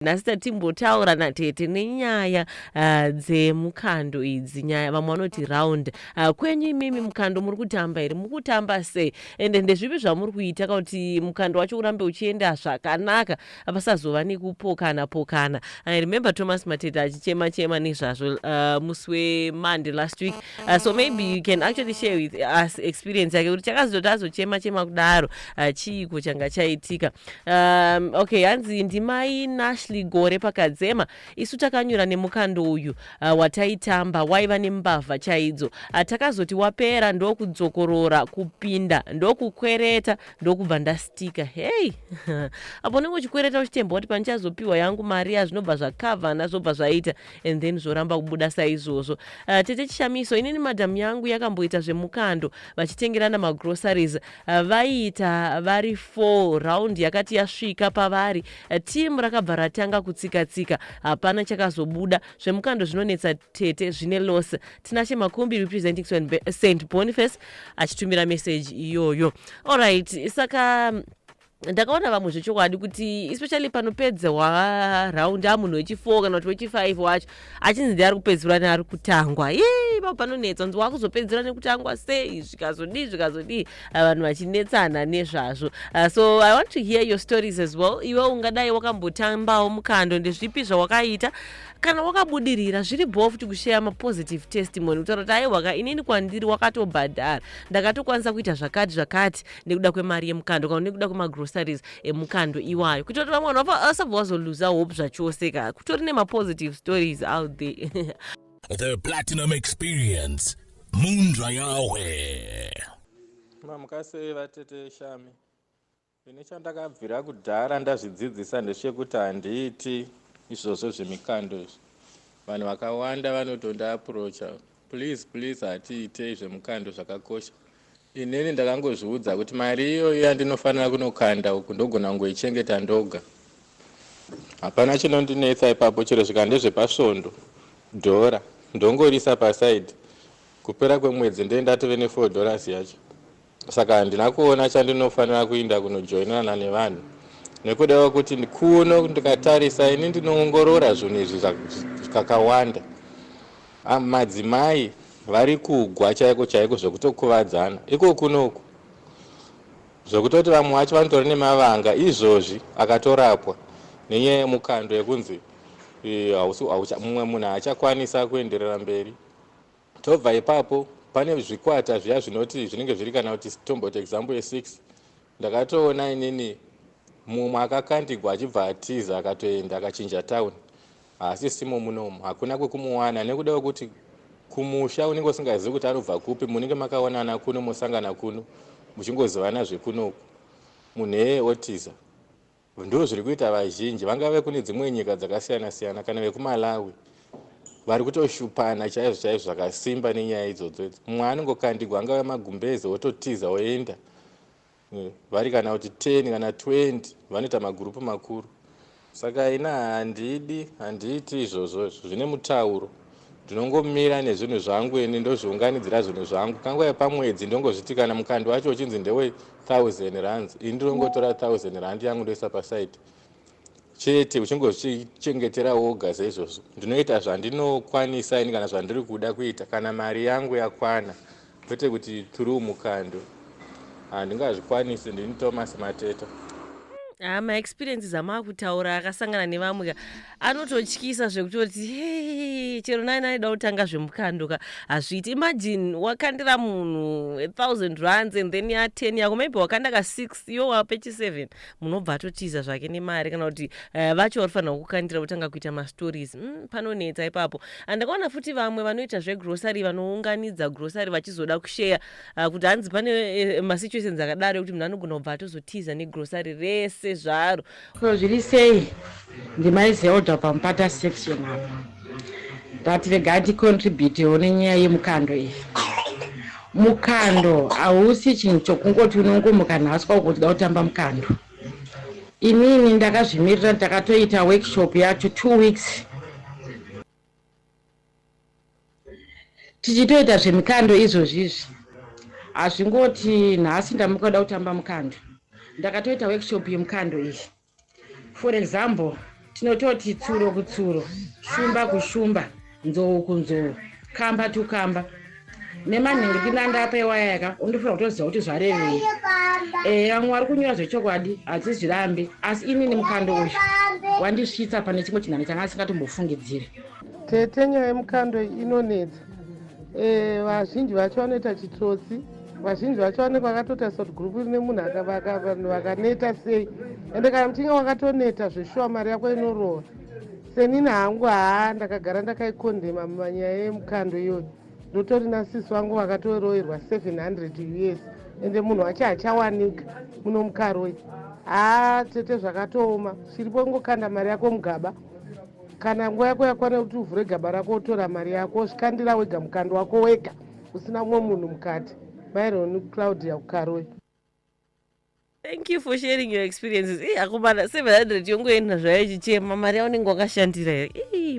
Nasita timbotaura natete nenyaya dzemukando idzi, nyaya vamwe vanoti round. Kwenyu imimi mukando muri kutamba here? Muri kutamba sei? Ende ndezvipi zvamuri kuita kuti mukando wacho urambe uchienda zvakanaka pasazova nekupokana. I remember Thomas Matete achichema nezvazvo musi weMonday last week. So maybe you can actually share with us experience yake kuti chakazoti azochema kudaro chiiko changa chaitika. Okay, hanzi ndimai Nash Gore pakadzema isu takanyura nemukando uyu wataitamba waiva nembavha chaidzo. Takazoti wapera ndokudzokorora kupinda ndokukwereta ndokubva ndastika. Hey apo nengo chikwereta uchitemba kuti panchazopiwa yangu mari yazvinobva zvakavha nazvobva zvaita and then zvoramba kubuda saizvozvo. Tete Chishamiso, inini madhamu yangu yakamboita zvemukando vachitengerana magroceries. Vaita vari 4 round yakati yasvika pavari timu rakabva ratanga kutsika hapana chakazobuda. Zvemukando zvinonetsa Tete zvine loss. Tinashe Makumbi representing St Boniface achitumira message iyoyo. Alright, saka ndakaona vamwe zvechokwadi kuti especially panopedzwa round amunhu wechi4 kana kuti wechi5 wacho achinzi ndiari kupedzura neari kutangwa. Ipapo panonetsa nzi wakuzopedzura nekutangwa sei zvikazodii vanhu vachinetsana nezvazvo. So I want to hear your stories as well. Iwe ungadai wakambotambawo mukando, ndezvipi zvawakaita kana wakabudirira? Zviri bhofu kuti kushare ma-positive testimony kutaura kuti aiwa inini kwandiri wakatobhadhara ndakatokwanisa kuita zvakati nekuda kwemari yemukando kana nekuda kwemagroceries emukando iwayo, kuti vamwe vanhu vasabva vazoluza hope zvachose ka kutori nema-positive stories out there. The Platinum Experience, Mundra yawe. Mamukase vatete Shami. Ine chandakabvira kudhara ndazvidzidzisa ndechekuti handiiti izvozvo zvemikando. Vanhu vakawanda vanotonda approacha. Please hatiitei zvemukando zvakakosha. Inini ndakangozviudza kuti mari iyoyo yandinofanira kunokanda uku ndogona kungoichengeta ndoga. Hapana chinondinetsa ipapo, chero zvikandezvepasvondo dhora ndongorisa paside. Kupera kwemwedzi ndatove ne$4 yacho. Saka handina kuona chandinofanira kuinda kunojoinana nevanhu. Nekuda kuti kuno ndikatarisa ini ndinoongorora zvinhu izvi zvakawanda. Madzimai vari kugwa chaiko zvokutokuvadzana. Iko kunoku zvokutoti vamwe vacho vanotori nemavanga izvozvi akatorapwa nenyaya yemukando yekunzi mumwe munhu achakwanisa kuenderera mberi. Tobva ipapo pane zvikwata zviya zvinoti zvinenge zviri kana kuti tomboti example ye6 ndakatoona inini mumwe akakandigwa achibva atiza akatoenda akachinja town. Asi simo munomu hakuna kwekumuwana nekuda kwekuti kumusha unenge usingazivi kuti anobva kupi, munenge makaonana kuno musangana kuno muchingozivana zvekunoku munhu otiza. Ndo zviri kuita vazhinji vangave kune dzimwe nyika dzakasiyana kana vekuMalawi vari kutoshupana chaizvo zvakasimba nenyaya idzodzo. Mumwe anongokandigwa angave magumbeze ototiza oenda. Vari kana kuti 10 kana 20 vanoita magurupu makuru. Saka ina handiiti izvozvo zvine mutauro. Ndinongomira nezvinhu zvangu ini ndozviunganidzira zvinhu zvangu. Kanguva yepamwedzi ndongozviti kana mukando wacho uchinzi ndewe 1000 rands, ini ndinongotora 1000 rand yangu ndoisa paside chete uchingozvichengetera woga seizvozvo. Ndinoita zvandinokwanisa ini kana zvandiri kuda kuita kana mari yangu yakwana, kwete kuti turi mukando. Handingazvikwanisi. Ndini Thomas Matete. Ma-experiences amakutaura akasangana nevamwe anototyisa zvekutoti chero nai naida kutanga zvemukando ka hazviiti. Imagine wakandira munhu 1000 rands and then ya10 yako maybe wakanda ka6 iyo wapechi 7 munobva atotiza zvake nemari kana kuti vacho varifanira kukandira kutanga kuita mastories. Panonetsa ipapo. Ndakaona futi vamwe vanoita zvegrocery vanounganidza grocery vachizoda kushare kuti hanzi pane masituations akadaro kuti munhu anogona kubva atozotiza negrocery rese zvaro. So zviri sei ndimaizelda pamupata section apa ndati rega ticontributewo nenyaya yemukando iyi. Mukando hausi chinhu chokungoti unongomuka nhaswa ukuti da kutamba mukando. Inini ndakazvimirira ndakatoita workshop yacho 2 weeks tichitoita zvemikando izvozvizvi. Hazvingoti nhasi ndamuka da kutamba mukando. Ndakatoita workshop yemukando iyi. For example, tinototi tsuro kutsuro, shumba kushumba, nzou kunzou, kamba tukamba. Nemanhingi ndinandapewa yaka undifuna kutoziva kuti zvarevei. Vamwe vari kunyora zvechokwadi hadzizvirambi, asi inini Mukando uyu wandisvitsa pane chimwe chinhano changa asingatombofungidzire. Tete, nyaya yemukando inonetsa. Vazhinji vacho vanoita chitsotsi, vazhinji vacho vanenge vakatoita soti gurupu rine munhu vakaneta sei, ende kana muchinge wakatoneta zveshuwa mari yako inorohwa. Senini hangu ndakagara ndakaikondema mumanyaya yemukando iyoyo. Ndotori nasisi wangu wakatorohwerwa 700 US, ende munhu wacho hachawanika muno mukaroi. Tete zvakatooma, chiripo ngokanda mari yako mugaba. Kana nguva yako yakwana kuti uvhure gaba rako utora mari yako, zvikandira wega mukando wako wega, usina mumwe munhu mukati. Maironi Claudia kukaroi. Thank you for sharing your experiences. Akomana 700 yongoenda zvayo chichema, mari yaunenge wakashandira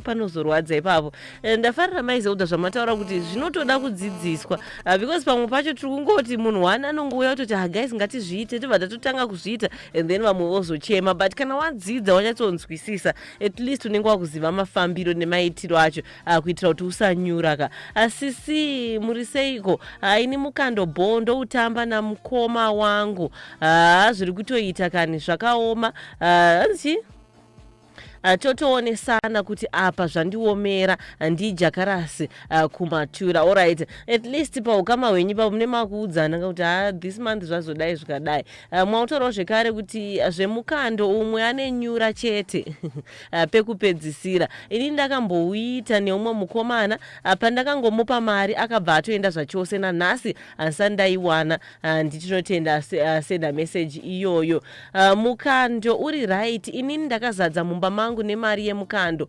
panozorwadza ipapo. Ndafarira maizoda zvamataura kuti zvinotoda kudzidziswa, because pamwe pacho tiri kungoti munhu wani anongouya kutoti guys ngatizviite, tobva tatotanga kuzviita and then vamwe vozochema. But kana wadzidza wanyatsonzwisisa, at least unenge wakuziva mafambiro nemaitiro acho, kuitira kuti usanyura. Sisi muri seiko? Ini Mukando Bondo utamba namukoma wangu. Zviri kutoita kani zvakaoma. Anzi totoonesana kuti apa zvandiomera ndijakarasi kumatura. Alright, at least paukama hwenyu pa mune makuudzana kuti this month zvazodai zvikadai. Mwautaurawo zvekare kuti zvemukando umwe ane nyura chete pekupedzisira. Ini ndakambouita neumwe mukomana pandakangomupa mari akabva atoenda zvachose, nanhasi handaiwana. Ndichinotenda senda message iyoyo. Mukando uri right. Inini ndakazadza mumba mangu nemari yemukando.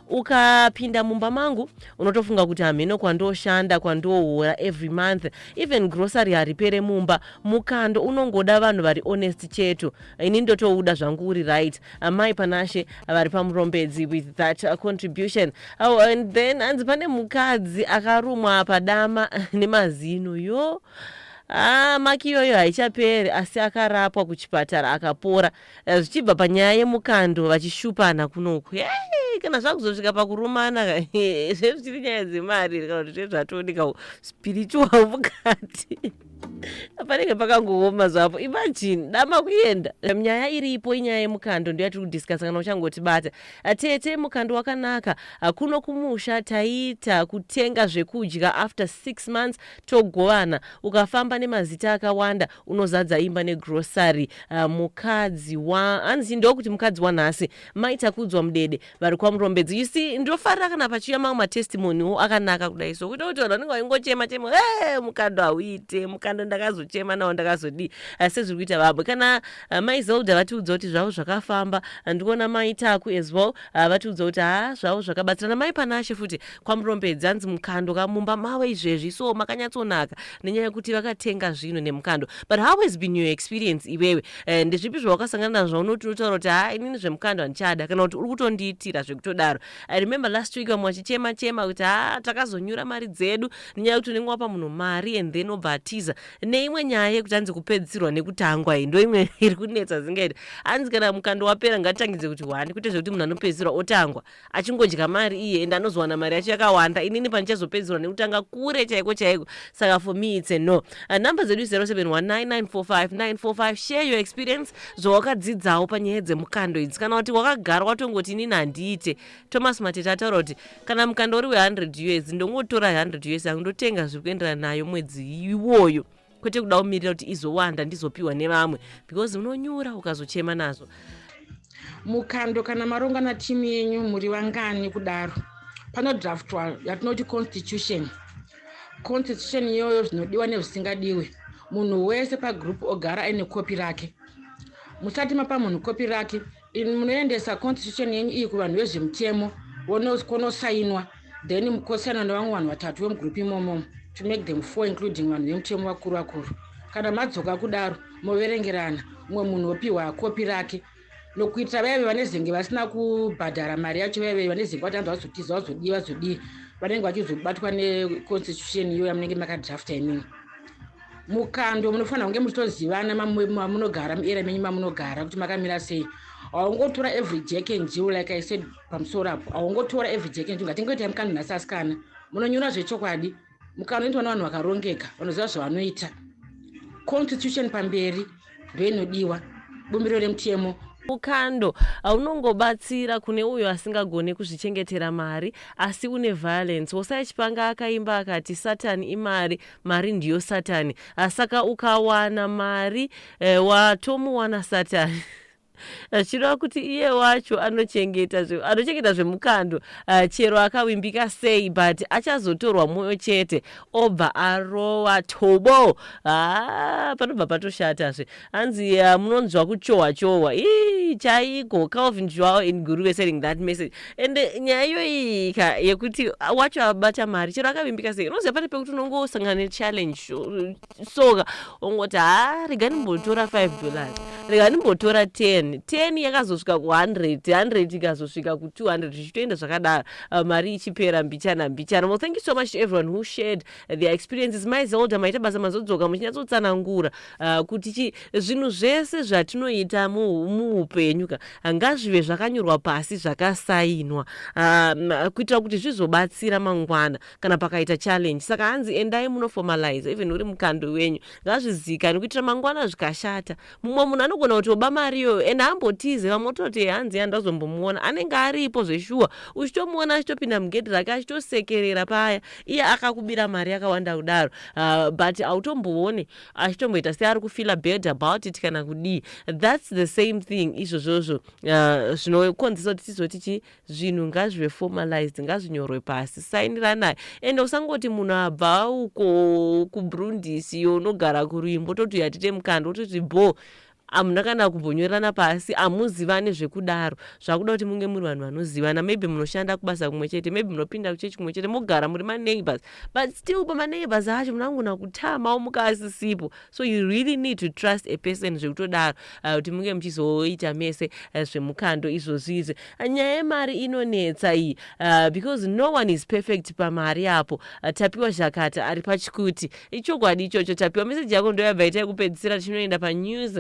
Ukapinda mumba mangu unotofunga kuti hameno kwandoshanda kwandohora every month, even grocery haripere mumba. Mukando unongoda vanhu vari honest cheto. Ini ndotouda zvangu uri right. Mai panashe vari pamurombedzi with that contribution. And then hanzi pane mukadzi akarumwa padama nemazino yo. Maki iyoyo haichaperi, asi akarapwa kuchipatara akapora. Zvichibva panyaya yemukando vachishupana kunoku. Kana zvakuzosvika pakurumana zvezvichiri nyaya dzemari kana kuti zvezvatooneka spiritual mukati. Panenge pakangooma zvapo. Imagine dama kuenda. Nyaya iripo inyaya yemukando ndiyo yatiri kudiscuss kana uchangotibata. Tete, mukando wakanaka. Kuno kumusha taita kutenga zvekudya after 6 months togovana. Ukafamba nemazita akawanda unozadza imba negrocery. Mukadzi anzi ndokuti mukadzi wanhasi maita kudzwa mudede vari kwamurombedzi. You see, ndofarira kana pachiuya mamwe matestimoniwo akanaka kudai so kuti vanhu vanenge vaingochema chema mukando hauite, mukando ndakazochema nawo ndakazodii. Sezviri kuita vabwe. Kana maizelda vatiudza kuti zvavo zvakafamba, ndikuona maitaku as well vatiudza kuti zvavo zvakabatsirana. Mai panashe futi kwamurombedzi hanzi mukando kamumba mawe izvezvi, so makanyatsonaka nenyaya yekuti vakatenga zvino nemukando. But how has been your experience iwewe? Ndezvipi zvawakasangana nazvo unoti unotaura kuti inini zvemukando handichada, kana kuti uri kutondiitira zvekutodaro? I remember last week vamwe vachichema kuti takazonyura mari dzedu nenyaya yekuti unenge wapa munhu mari and then obva atiza. Neimwe nyaya yekuti hanzi kupedzisirwa nekutangwa iyi ndo imwe iri kunetsa zingaita. Hanzi kana mukando wapera ngatangidze kuti wani, kwete zvekuti munhu anopedzisirwa otangwa achingodya mari iye ende anozowana mari yacho yakawanda. Inini pandichazopedzisirwa nekutanga kure chaiko. Saka for me it's a no. Number zedu 0719945945. Share your experience zvawakadzidzawo panyaya dzemukando idzi, kana kuti wakagara watongoti inini handiite. Thomas Matete ataura kuti kana mukando uri we100 US ndongotora 100 US yangu ndotenga zviri kuenderana nayo mwedzi iwoyo, kwete kuda kumirira kuti izowanda ndizopiwa nevamwe, because unonyura ukazochema nazo. Mukando kana marongana timu yenyu muri vangani kudaro, panodraftwa yatinoti constitution iyoyo zvinodiwa nezvisingadiwe. Munhu wese pagroup ogara aine kopi rake. Musati mapa munhu kopi rake, munoendesa constitution yenyu iyi kuvanhu vezvemutemo konosainwa, then mukosiyana nevamwe vanhu vatatu vemugroup imomo to make them 4 including vanhu vemutemo vakuru. Kana madzoka kudaro moverengerana, mumwe munhu opiwa kopi rake, nokuitira veve vanezenge vasina kubhadhara mari yacho, veve vanezenge vatanza vazodii vanenge vachizobatwa neconstitution iyo yamunenge makadrafta imini. Mukando munofanira kunge muchitozivana mamunogara muera menyu mamunogara kuti makamira sei. haungotora every jack and jill like I said pamusoro apo, haungotora every jack and jill ngatingoita Mukando nhasi asikana munonyora zvechokwadi. Mukando inoitwa nevanhu vakarongeka vanoziva zvavanoita. Constitution pamberi ndio inodiwa, bumbiro remutemo. Mukando unongobatsira kune uyo asingagone kuzvichengetera mari asi une violence. Osai Chipanga akaimba akati Satani imari, mari ndiyo Satani. Saka ukawana mari watomuwana Satani. Chirova kuti iye wacho anochengeta zveMukando chero akawimbika sei, but achazotorwa moyo chete obva arowa tobo. Panobva patoshatazve. Hanzi munonzwa kuchohwa chaiko. Calvin Joao in Guruwe sending that message. And nyaya iyoyi yekuti wacho abata mari chero akawimbika sei, unoziva pane pekuti unongosangana nechallenge soka ongoti rega ndimbotora $5, rega ndimbotora 10 yakazosvika ku100, 100 ikazosvika ku200 zvichitoenda zvakadaro, mari ichipera mbichana. Well, thank you so much to everyone who shared their experiences. Maizelda maita basa mazodzoka muchinyatsotsanangura kuti zvinhu zvese zvatinoita muupenyu ngazvive zvakanyorwa pasi zvakasainwa kuitira kuti zvizobatsira mangwana kana pakaita challenge. Saka hanzi endai munoformalize even uri Mukando wenyu, ngazvizikanwe kuitira mangwana zvikashata. Mumwe munhu anogona kuti oba mariyo ende ambotize vamwe ototi hanzi andazombomuona anenge aripo zveshuwa, uchitomuona achitopinda mugedhi rake achitosekerera paya, iye akakubira mari yakawanda kudaro, but automboone achitomboita sei ari kufila bad about it kana kudii. That's the same thing izvozvozvo zvinokonzesa kuti tizoti zvinhu ngazvive formalized, ngazvinyorwe pasi, sainiranai. Ende usangoti munhu abva uko kuBurundisi unogara kuRwimbo toti yatite Mukando toti bo amuna kana kumbonyorana pasi, amuzivane zvekudaro. Zvakuda kuti munge muri vanhu vanozivana, maybe munoshanda kubasa kumwe chete, maybe munopinda kuchechi kumwe chete, mogara muri maneighbors, but still pamaneighbors acho munangona kutama mukasisipo. So you really need to trust a person zvekutodaro kuti munge muchizoita mese zveMukando izvozvizvi. Nyaya yemari inonetsa iyi because no one is perfect pamari apo. Tapiwa Zhakata ari pachikuti ichokwadi ichocho. Tapiwa meseji yako ndo yabva ita yekupedzisira, chinoenda panews